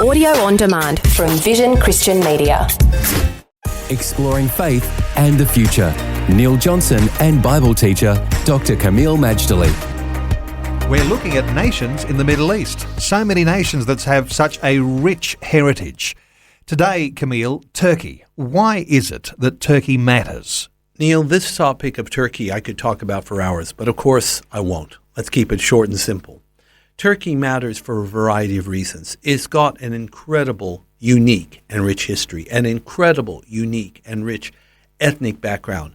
Audio on demand from Vision Christian Media. Exploring faith and the future. Neil Johnson and Bible teacher Dr. Kameel Majdali. We're looking at nations in the Middle East. So many nations that have such a rich heritage. Today, Kameel, Turkey. Why is it that Turkey matters? Neil, this topic of Turkey I could talk about for hours, but of course I won't. Let's keep it short and simple. Turkey matters for a variety of reasons. It's got an incredible, unique and rich history, an incredible, unique and rich ethnic background.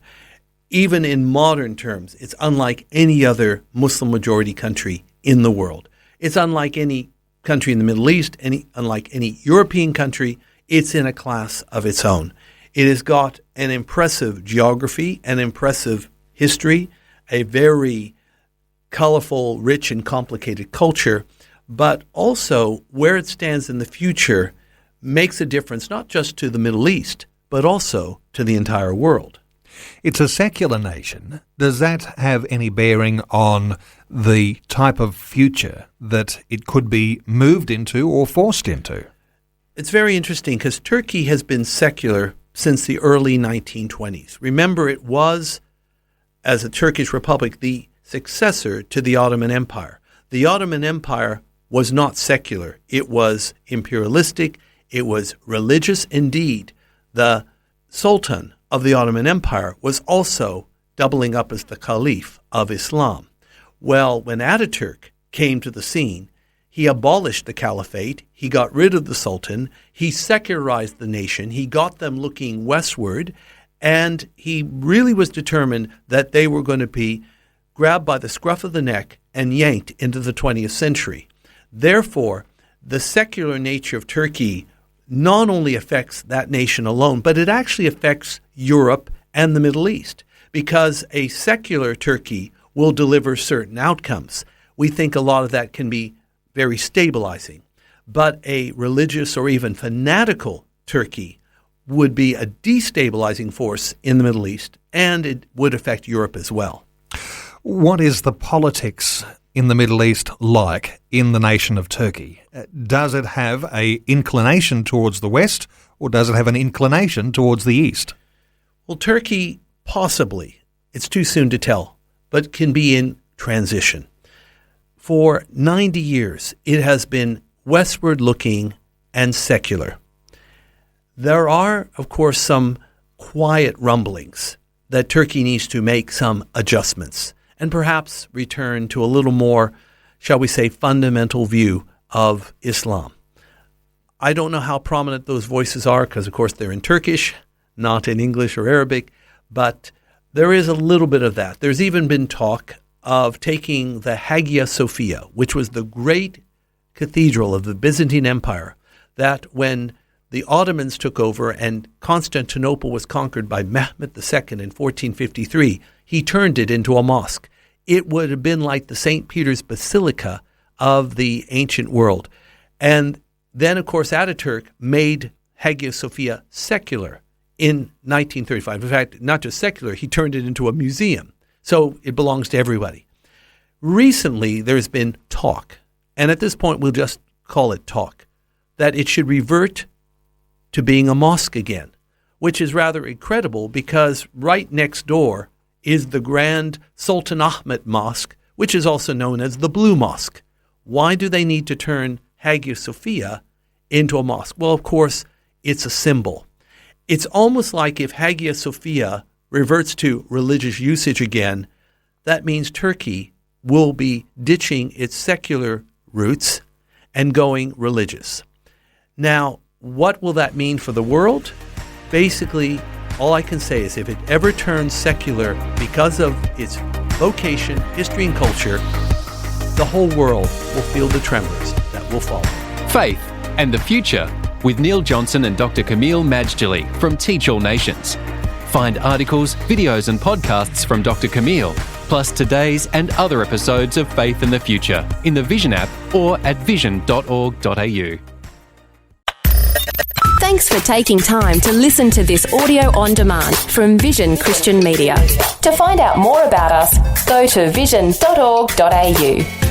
Even in modern terms, it's unlike any other Muslim-majority country in the world. It's unlike any country in the Middle East, unlike any European country. It's in a class of its own. It has got an impressive geography, an impressive history, a very colorful, rich, and complicated culture, but also where it stands in the future makes a difference not just to the Middle East, but also to the entire world. It's a secular nation. Does that have any bearing on the type of future that it could be moved into or forced into? It's very interesting because Turkey has been secular since the early 1920s. Remember, it was, as a Turkish republic, the successor to the Ottoman Empire. The Ottoman Empire was not secular. It was imperialistic. It was religious. Indeed, the Sultan of the Ottoman Empire was also doubling up as the Caliph of Islam. Well, when Ataturk came to the scene, he abolished the caliphate. He got rid of the Sultan. He secularized the nation. He got them looking westward, and he really was determined that they were going to be grabbed by the scruff of the neck and yanked into the 20th century. Therefore, the secular nature of Turkey not only affects that nation alone, but it actually affects Europe and the Middle East, because a secular Turkey will deliver certain outcomes. We think a lot of that can be very stabilizing, but a religious or even fanatical Turkey would be a destabilizing force in the Middle East, and it would affect Europe as well. What is the politics in the Middle East like in the nation of Turkey? Does it have an inclination towards the West, or does it have an inclination towards the East? Well, Turkey, possibly. It's too soon to tell, but can be in transition. For 90 years, it has been westward-looking and secular. There are, of course, some quiet rumblings that Turkey needs to make some adjustments and perhaps return to a little more, shall we say, fundamental view of Islam. I don't know how prominent those voices are because, of course, they're in Turkish, not in English or Arabic, but there is a little bit of that. There's even been talk of taking the Hagia Sophia, which was the great cathedral of the Byzantine Empire, that when the Ottomans took over and Constantinople was conquered by Mehmed II in 1453, he turned it into a mosque. It would have been like the St. Peter's Basilica of the ancient world. And then, of course, Ataturk made Hagia Sophia secular in 1935. In fact, not just secular, he turned it into a museum. So it belongs to everybody. Recently, there's been talk, and at this point we'll just call it talk, that it should revert to being a mosque again, which is rather incredible because right next door is the Grand Sultan Ahmet Mosque, which is also known as the Blue Mosque. Why do they need to turn Hagia Sophia into a mosque? Well, of course, it's a symbol. It's almost like if Hagia Sophia reverts to religious usage again, that means Turkey will be ditching its secular roots and going religious. Now, what will that mean for the world? Basically, all I can say is if it ever turns secular because of its location, history, and culture, the whole world will feel the tremors that will follow. Faith and the future with Neil Johnson and Dr. Kameel Majdali from Teach All Nations. Find articles, videos and podcasts from Dr. Kameel, plus today's and other episodes of Faith and the Future in the Vision app or at vision.org.au. Thanks for taking time to listen to this audio on demand from Vision Christian Media. To find out more about us, go to vision.org.au.